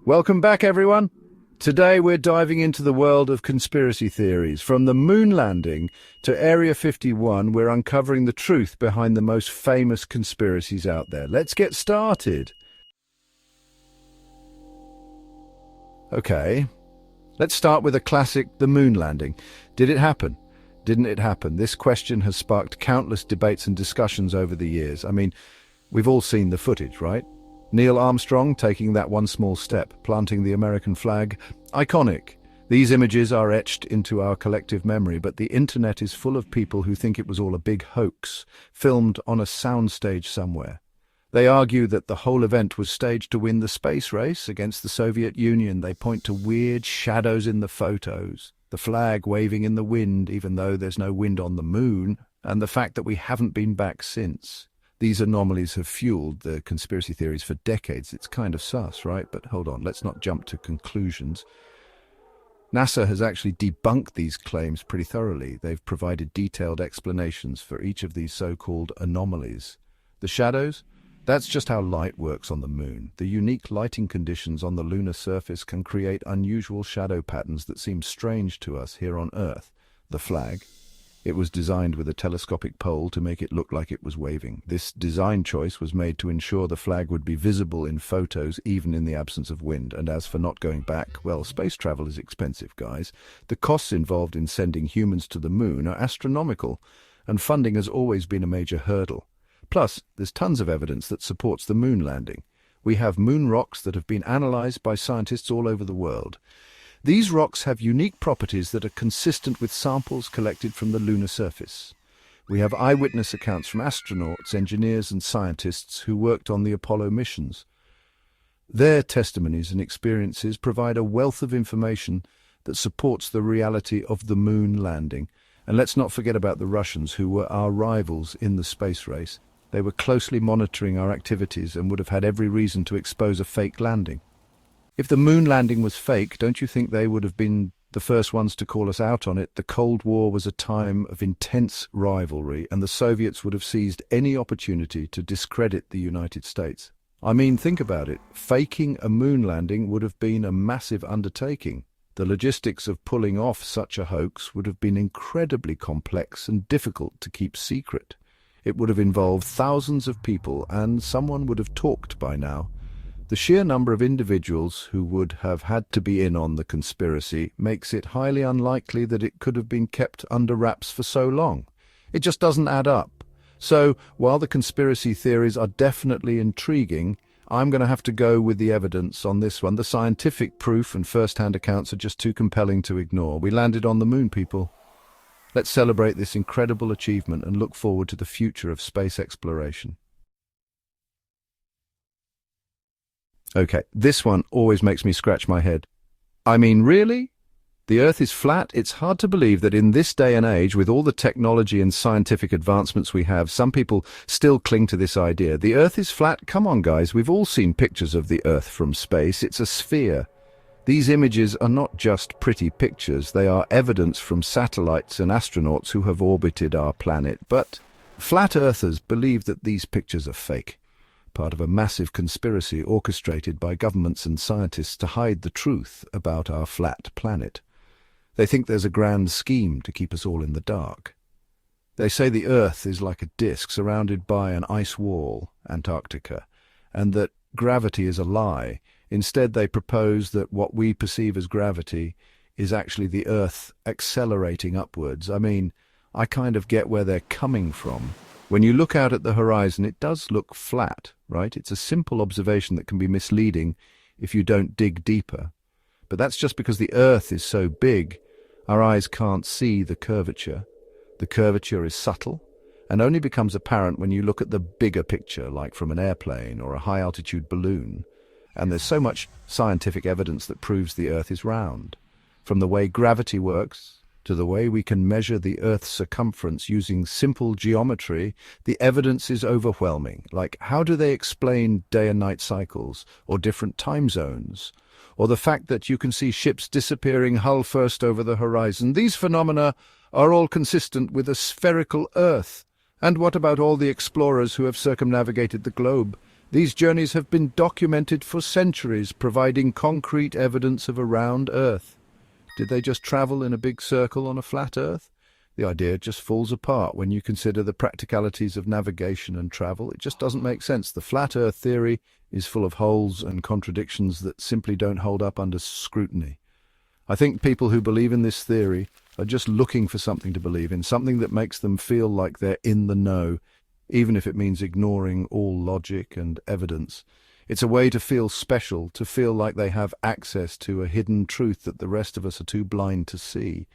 Welcome back, everyone. Today we're diving into the world of conspiracy theories. From the moon landing to Area 51, we're uncovering the truth behind the most famous conspiracies out there. Let's get started. Okay, let's start with a classic, the moon landing. Did it happen? Didn't it happen? This question has sparked countless debates and discussions over the years. We've all seen the footage, right? Neil Armstrong taking that one small step, planting the American flag. Iconic. These images are etched into our collective memory, but the internet is full of people who think it was all a big hoax, filmed on a soundstage somewhere. They argue that the whole event was staged to win the space race against the Soviet Union. They point to weird shadows in the photos, the flag waving in the wind, even though there's no wind on the moon, and the fact that we haven't been back since. These anomalies have fueled the conspiracy theories for decades. It's kind of sus, right? But hold on, let's not jump to conclusions. NASA has actually debunked these claims pretty thoroughly. They've provided detailed explanations for each of these so-called anomalies. The shadows? That's just how light works on the moon. The unique lighting conditions on the lunar surface can create unusual shadow patterns that seem strange to us here on Earth. The flag? It was designed with a telescopic pole to make it look like it was waving. This design choice was made to ensure the flag would be visible in photos even in the absence of wind. And as for not going back, well, space travel is expensive, guys. The costs involved in sending humans to the moon are astronomical, and funding has always been a major hurdle. Plus, there's tons of evidence that supports the moon landing. We have moon rocks that have been analyzed by scientists all over the world. These rocks have unique properties that are consistent with samples collected from the lunar surface. We have eyewitness accounts from astronauts, engineers and scientists who worked on the Apollo missions. Their testimonies and experiences provide a wealth of information that supports the reality of the moon landing. And let's not forget about the Russians, who were our rivals in the space race. They were closely monitoring our activities and would have had every reason to expose a fake landing. If the moon landing was fake, don't you think they would have been the first ones to call us out on it? The Cold War was a time of intense rivalry, and the Soviets would have seized any opportunity to discredit the United States. Think about it. Faking a moon landing would have been a massive undertaking. The logistics of pulling off such a hoax would have been incredibly complex and difficult to keep secret. It would have involved thousands of people, and someone would have talked by now. The sheer number of individuals who would have had to be in on the conspiracy makes it highly unlikely that it could have been kept under wraps for so long. It just doesn't add up. So, while the conspiracy theories are definitely intriguing, I'm going to have to go with the evidence on this one. The scientific proof and first-hand accounts are just too compelling to ignore. We landed on the moon, people. Let's celebrate this incredible achievement and look forward to the future of space exploration. Okay, this one always makes me scratch my head. Really? The Earth is flat? It's hard to believe that in this day and age, with all the technology and scientific advancements we have, some people still cling to this idea. The Earth is flat? Come on, guys, we've all seen pictures of the Earth from space. It's a sphere. These images are not just pretty pictures. They are evidence from satellites and astronauts who have orbited our planet. But flat earthers believe that these pictures are fake. Part of a massive conspiracy orchestrated by governments and scientists to hide the truth about our flat planet. They think there's a grand scheme to keep us all in the dark. They say the Earth is like a disk surrounded by an ice wall, Antarctica, and that gravity is a lie. Instead, they propose that what we perceive as gravity is actually the Earth accelerating upwards. I kind of get where they're coming from. When you look out at the horizon, it does look flat, right? It's a simple observation that can be misleading if you don't dig deeper. But that's just because the Earth is so big, our eyes can't see the curvature. The curvature is subtle and only becomes apparent when you look at the bigger picture, like from an airplane or a high-altitude balloon. And there's so much scientific evidence that proves the Earth is round. From the way gravity works to the way we can measure the Earth's circumference using simple geometry, the evidence is overwhelming. Like, how do they explain day and night cycles, or different time zones, or the fact that you can see ships disappearing hull first over the horizon? These phenomena are all consistent with a spherical Earth. And what about all the explorers who have circumnavigated the globe? These journeys have been documented for centuries, providing concrete evidence of a round Earth. Did they just travel in a big circle on a flat Earth? The idea just falls apart when you consider the practicalities of navigation and travel. It just doesn't make sense. The flat Earth theory is full of holes and contradictions that simply don't hold up under scrutiny. I think people who believe in this theory are just looking for something to believe in, something that makes them feel like they're in the know, even if it means ignoring all logic and evidence. It's a way to feel special, to feel like they have access to a hidden truth that the rest of us are too blind to see.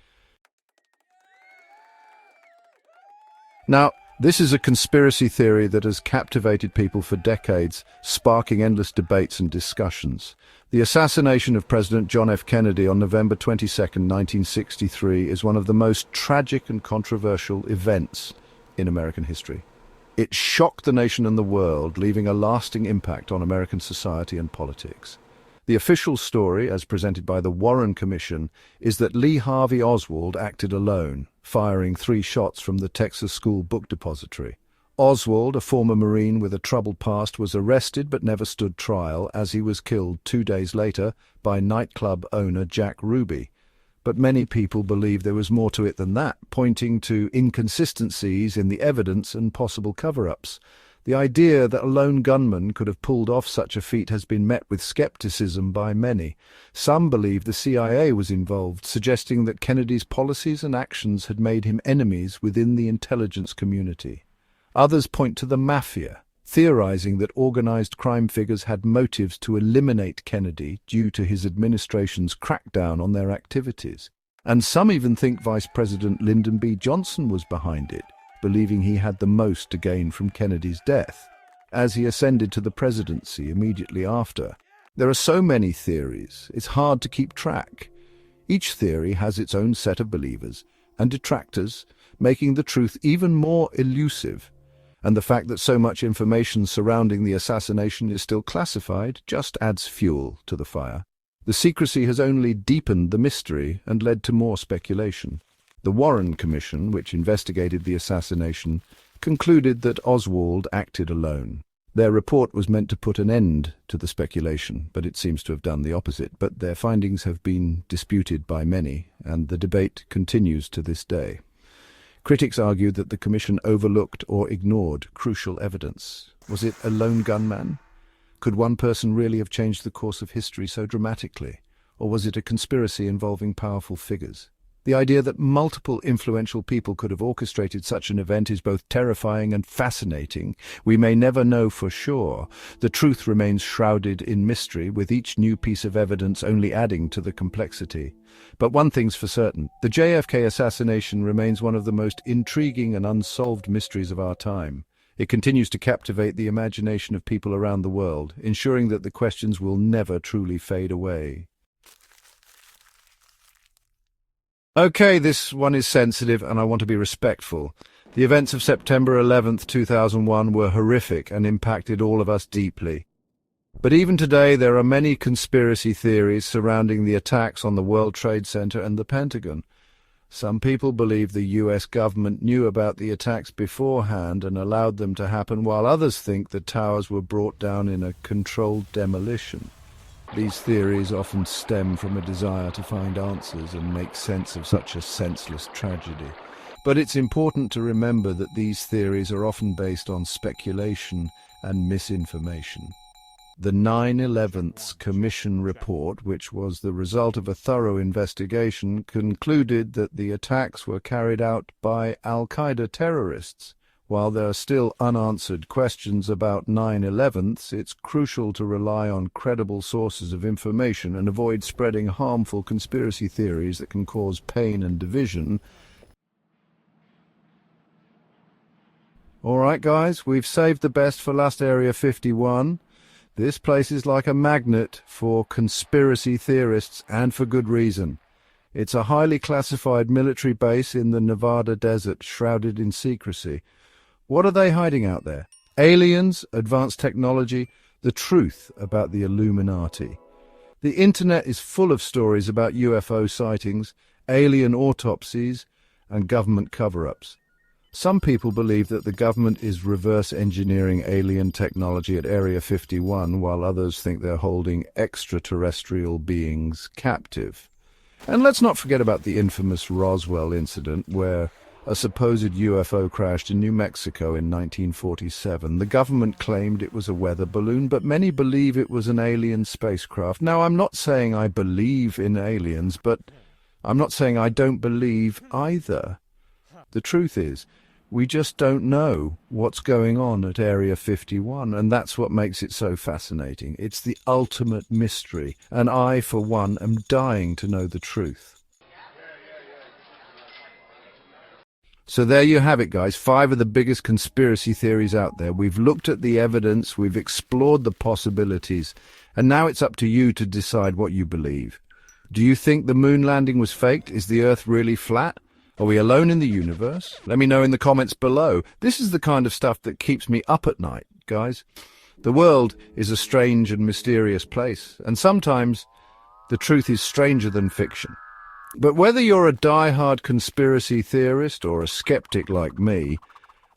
Now, this is a conspiracy theory that has captivated people for decades, sparking endless debates and discussions. The assassination of President John F. Kennedy on November 22, 1963, is one of the most tragic and controversial events in American history. It shocked the nation and the world, leaving a lasting impact on American society and politics. The official story, as presented by the Warren Commission, is that Lee Harvey Oswald acted alone, firing 3 shots from the Texas School Book Depository. Oswald, a former Marine with a troubled past, was arrested but never stood trial, as he was killed 2 days later by nightclub owner Jack Ruby. But many people believe there was more to it than that, pointing to inconsistencies in the evidence and possible cover-ups. The idea that a lone gunman could have pulled off such a feat has been met with skepticism by many. Some believe the CIA was involved, suggesting that Kennedy's policies and actions had made him enemies within the intelligence community. Others point to the mafia, theorizing that organized crime figures had motives to eliminate Kennedy due to his administration's crackdown on their activities. And some even think Vice President Lyndon B. Johnson was behind it, believing he had the most to gain from Kennedy's death, as he ascended to the presidency immediately after. There are so many theories, it's hard to keep track. Each theory has its own set of believers and detractors, making the truth even more elusive. And the fact that so much information surrounding the assassination is still classified just adds fuel to the fire. The secrecy has only deepened the mystery and led to more speculation. The Warren Commission, which investigated the assassination, concluded that Oswald acted alone. Their report was meant to put an end to the speculation, but it seems to have done the opposite. But their findings have been disputed by many, and the debate continues to this day. Critics argued that the Commission overlooked or ignored crucial evidence. Was it a lone gunman? Could one person really have changed the course of history so dramatically? Or was it a conspiracy involving powerful figures? The idea that multiple influential people could have orchestrated such an event is both terrifying and fascinating. We may never know for sure. The truth remains shrouded in mystery, with each new piece of evidence only adding to the complexity. But one thing's for certain, the JFK assassination remains one of the most intriguing and unsolved mysteries of our time. It continues to captivate the imagination of people around the world, ensuring that the questions will never truly fade away. Okay, this one is sensitive and I want to be respectful. The events of September 11th, 2001 were horrific and impacted all of us deeply. But even today there are many conspiracy theories surrounding the attacks on the World Trade Center and the Pentagon. Some people believe the US government knew about the attacks beforehand and allowed them to happen, while others think the towers were brought down in a controlled demolition. These theories often stem from a desire to find answers and make sense of such a senseless tragedy. But it's important to remember that these theories are often based on speculation and misinformation. The 9/11 Commission report, which was the result of a thorough investigation, concluded that the attacks were carried out by Al-Qaeda terrorists. While there are still unanswered questions about 9/11, it's crucial to rely on credible sources of information and avoid spreading harmful conspiracy theories that can cause pain and division. All right, guys, we've saved the best for last, Area 51. This place is like a magnet for conspiracy theorists, and for good reason. It's a highly classified military base in the Nevada desert, shrouded in secrecy. What are they hiding out there? Aliens, advanced technology, the truth about the Illuminati. The internet is full of stories about UFO sightings, alien autopsies, and government cover-ups. Some people believe that the government is reverse engineering alien technology at Area 51, while others think they're holding extraterrestrial beings captive. And let's not forget about the infamous Roswell incident, where a supposed UFO crashed in New Mexico in 1947. The government claimed it was a weather balloon, but many believe it was an alien spacecraft. Now, I'm not saying I believe in aliens, but I'm not saying I don't believe either. The truth is, we just don't know what's going on at Area 51, and that's what makes it so fascinating. It's the ultimate mystery, and I, for one, am dying to know the truth. So there you have it, guys. 5 of the biggest conspiracy theories out there. We've looked at the evidence, we've explored the possibilities, and now it's up to you to decide what you believe. Do you think the moon landing was faked? Is the Earth really flat? Are we alone in the universe? Let me know in the comments below. This is the kind of stuff that keeps me up at night, guys. The world is a strange and mysterious place, and sometimes the truth is stranger than fiction. But whether you're a die-hard conspiracy theorist or a skeptic like me,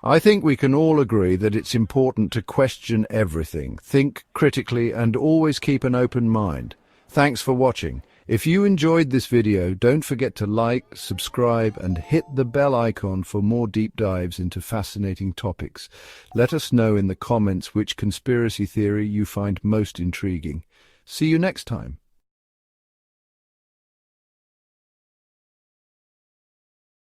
I think we can all agree that it's important to question everything, think critically, and always keep an open mind. Thanks for watching. If you enjoyed this video, don't forget to like, subscribe, and hit the bell icon for more deep dives into fascinating topics. Let us know in the comments which conspiracy theory you find most intriguing. See you next time.